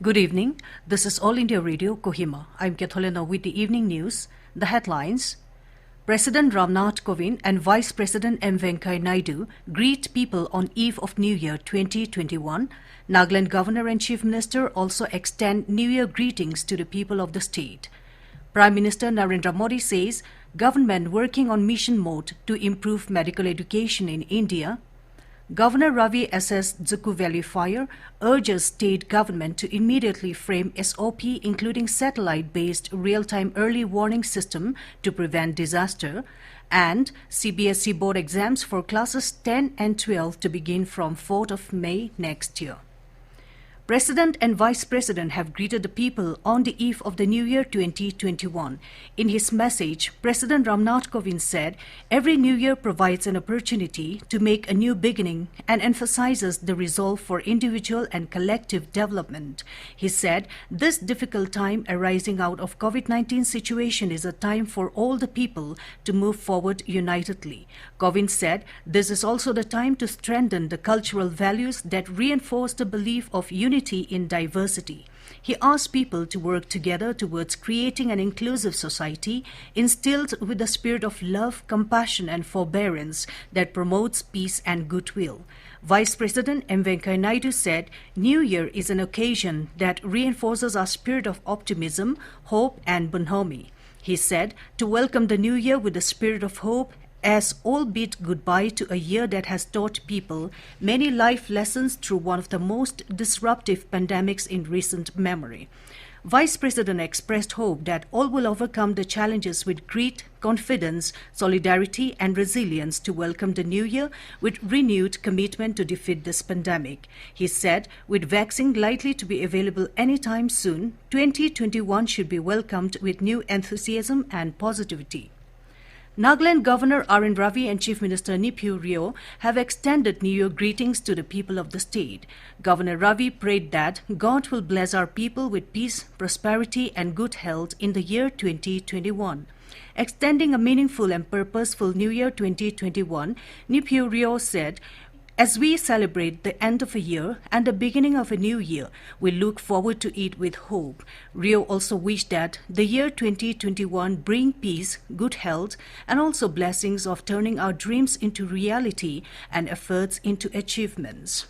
Good evening. This is All India Radio, Kohima. I'm Katholena with the evening news. The headlines. President Ramnath Kovind and Vice President M. Venkaiah Naidu greet people on eve of New Year 2021. Nagaland Governor and Chief Minister also extend New Year greetings to the people of the state. Prime Minister Narendra Modi says government working on mission mode to improve medical education in India. Governor Ravi S.S. Zuku Valley Fire urges state government to immediately frame SOP including satellite-based real-time early warning system to prevent disaster, and CBSE board exams for classes 10 and 12 to begin from 4th of May next year. President and Vice President have greeted the people on the eve of the New Year 2021. In his message, President Ramnath Kovind said, "Every New Year provides an opportunity to make a new beginning and emphasizes the resolve for individual and collective development." He said, "This difficult time arising out of COVID-19 situation is a time for all the people to move forward unitedly." Kovind said, "This is also the time to strengthen the cultural values that reinforce the belief of unity in diversity." He asked people to work together towards creating an inclusive society instilled with the spirit of love, compassion and forbearance that promotes peace and goodwill. Vice President M. Venkaiah Naidu said, "New Year is an occasion that reinforces our spirit of optimism, hope and bonhomie." He said, "To welcome the New Year with the spirit of hope as all bid goodbye to a year that has taught people many life lessons through one of the most disruptive pandemics in recent memory." Vice President expressed hope that all will overcome the challenges with grit, confidence, solidarity and resilience to welcome the new year with renewed commitment to defeat this pandemic. He said, "With vaccine likely to be available anytime soon, 2021 should be welcomed with new enthusiasm and positivity." Nagaland Governor R.N. Ravi and Chief Minister Neiphiu Rio have extended New Year greetings to the people of the state. Governor Ravi prayed that God will bless our people with peace, prosperity and good health in the year 2021. Extending a meaningful and purposeful New Year 2021, Neiphiu Rio said, "As we celebrate the end of a year and the beginning of a new year, we look forward to it with hope." Rio also wished that the year 2021 bring peace, good health, and also blessings of turning our dreams into reality and efforts into achievements.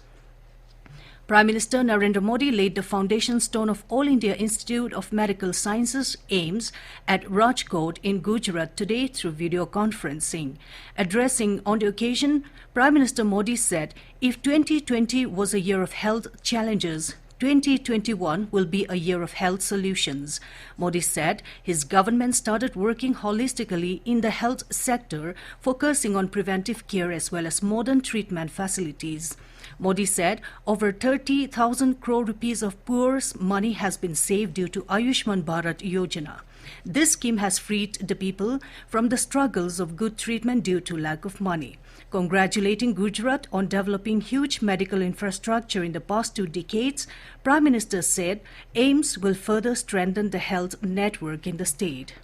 Prime Minister Narendra Modi laid the foundation stone of All India Institute of Medical Sciences, AIIMS, at Rajkot in Gujarat today through video conferencing. Addressing on the occasion, Prime Minister Modi said, "If 2020 was a year of health challenges, 2021 will be a year of health solutions." Modi said his government started working holistically in the health sector, focusing on preventive care as well as modern treatment facilities. Modi said over 30,000 crore rupees of poor's money has been saved due to Ayushman Bharat Yojana. This scheme has freed the people from the struggles of good treatment due to lack of money. Congratulating Gujarat on developing huge medical infrastructure in the past 2 decades, Prime Minister said AIIMS will further strengthen the health network in the state.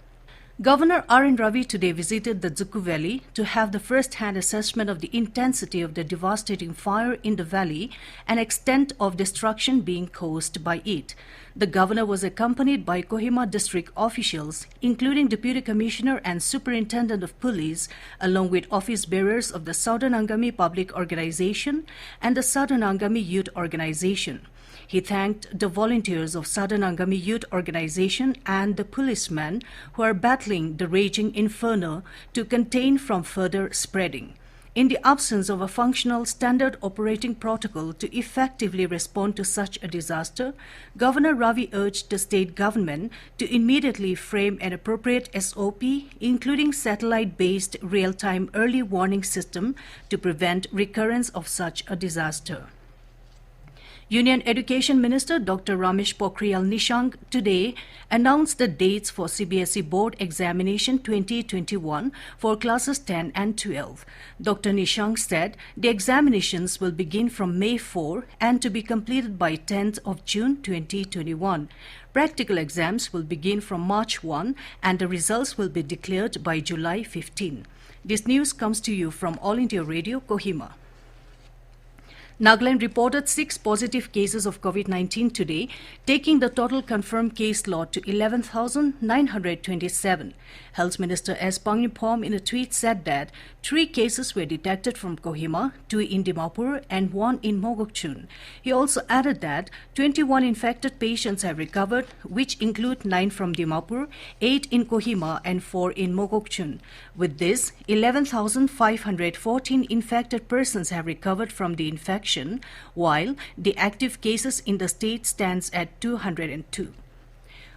Governor R.N. Ravi today visited the Zuku Valley to have the first-hand assessment of the intensity of the devastating fire in the valley and extent of destruction being caused by it. The governor was accompanied by Kohima district officials, including Deputy Commissioner and Superintendent of Police, along with office bearers of the Southern Angami Public Organization and the Southern Angami Youth Organization. He thanked the volunteers of Southern Angami Youth Organization and the policemen who are battling the raging inferno to contain from further spreading. In the absence of a functional standard operating protocol to effectively respond to such a disaster, Governor Ravi urged the state government to immediately frame an appropriate SOP, including satellite-based real-time early warning system to prevent recurrence of such a disaster. Union Education Minister Dr. Ramesh Pokhriyal Nishank today announced the dates for CBSE Board Examination 2021 for classes 10 and 12. Dr. Nishank said the examinations will begin from May 4 and to be completed by 10th of June 2021. Practical exams will begin from March 1 and the results will be declared by July 15. This news comes to you from All India Radio, Kohima. Nagaland reported 6 positive cases of COVID-19 today, taking the total confirmed case load to 11,927. Health Minister S. Pangnipom in a tweet said that 3 cases were detected from Kohima, 2 in Dimapur and 1 in Mogokchung. He also added that 21 infected patients have recovered, which include 9 from Dimapur, 8 in Kohima and 4 in Mogokchung. With this, 11,514 infected persons have recovered from the infection, while the active cases in the state stands at 202.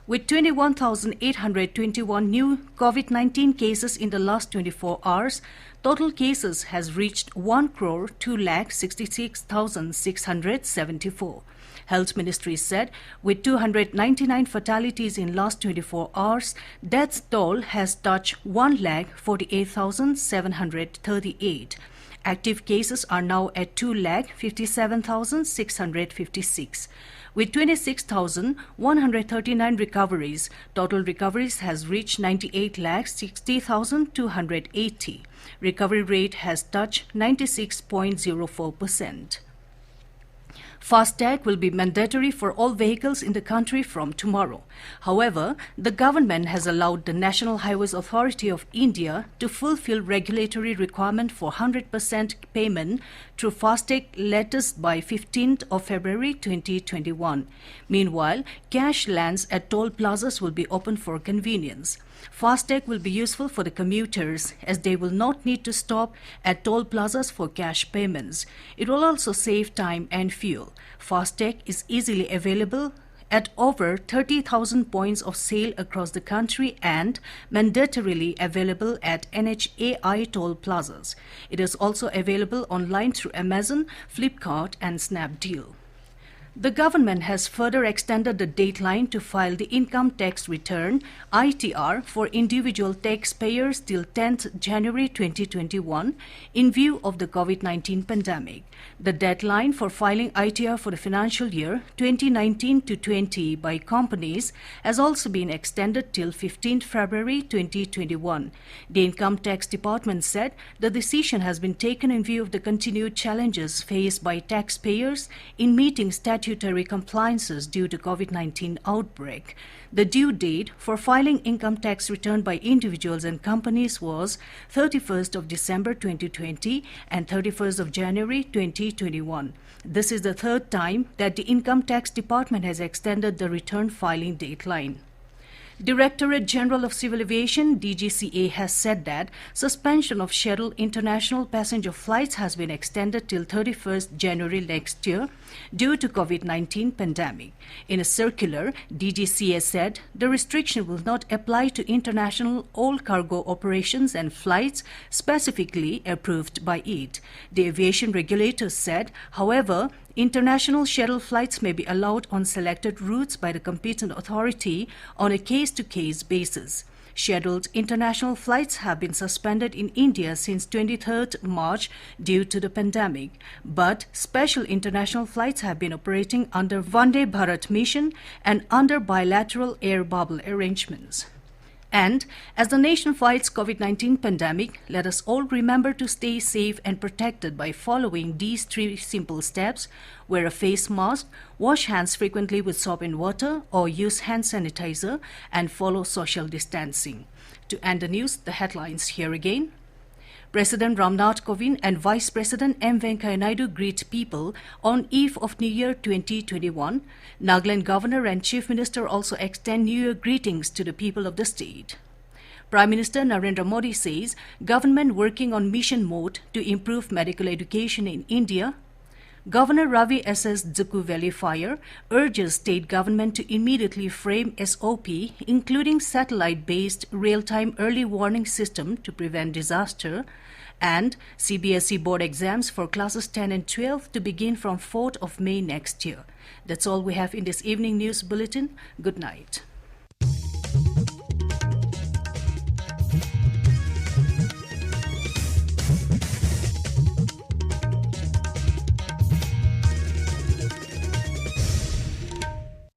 With 21,821 new COVID-19 cases in the last 24 hours, total cases has reached 1,266,674. Health Ministry said with 299 fatalities in last 24 hours, death toll has touched 1,48,738. Active cases are now at 2,57,656. With 26,139 recoveries, total recoveries has reached 98,60,280. Recovery rate has touched 96.04%. FASTag will be mandatory for all vehicles in the country from tomorrow. However, the government has allowed the National Highways Authority of India to fulfill regulatory requirement for 100% payment through FASTag latest by 15th of February 2021. Meanwhile, cash lands at toll plazas will be open for convenience. FASTag will be useful for the commuters as they will not need to stop at toll plazas for cash payments. It will also save time and fuel. FASTag is easily available at over 30,000 points of sale across the country and mandatorily available at NHAI toll plazas. It is also available online through Amazon, Flipkart and Snapdeal. The government has further extended the deadline to file the income tax return (ITR) for individual taxpayers till 10th January 2021 in view of the COVID-19 pandemic. The deadline for filing ITR for the financial year 2019-20 by companies has also been extended till 15th February 2021. The Income Tax Department said the decision has been taken in view of the continued challenges faced by taxpayers in meeting statutory compliances due to COVID-19 outbreak. The due date for filing income tax return by individuals and companies was 31st of December 2020 and 31st of January 2021. This is the third time that the Income Tax Department has extended the return filing deadline. Directorate General of Civil Aviation (DGCA) has said that suspension of scheduled international passenger flights has been extended till 31st January next year due to COVID-19 pandemic. In a circular, DGCA said the restriction will not apply to international all-cargo operations and flights specifically approved by it. The aviation regulator said, however, international scheduled flights may be allowed on selected routes by the competent authority on a case-to-case basis. Scheduled international flights have been suspended in India since 23rd March due to the pandemic, but special international flights have been operating under Vande Bharat mission and under bilateral air bubble arrangements. And as the nation fights COVID-19 pandemic, let us all remember to stay safe and protected by following these 3 simple steps: wear a face mask, wash hands frequently with soap and water, or use hand sanitizer, and follow social distancing. To end the news, the headlines here again. President Ramnath Kovind and Vice President M. Venkaiah Naidu greet people on eve of New Year 2021. Nagaland Governor and Chief Minister also extend New Year greetings to the people of the state. Prime Minister Narendra Modi says government working on mission mode to improve medical education in India. Governor Ravi S.S. Dzukku Valley Fire urges state government to immediately frame SOP, including satellite-based real-time early warning system to prevent disaster, and CBSE board exams for classes 10 and 12 to begin from 4th of May next year. That's all we have in this evening news bulletin. Good night.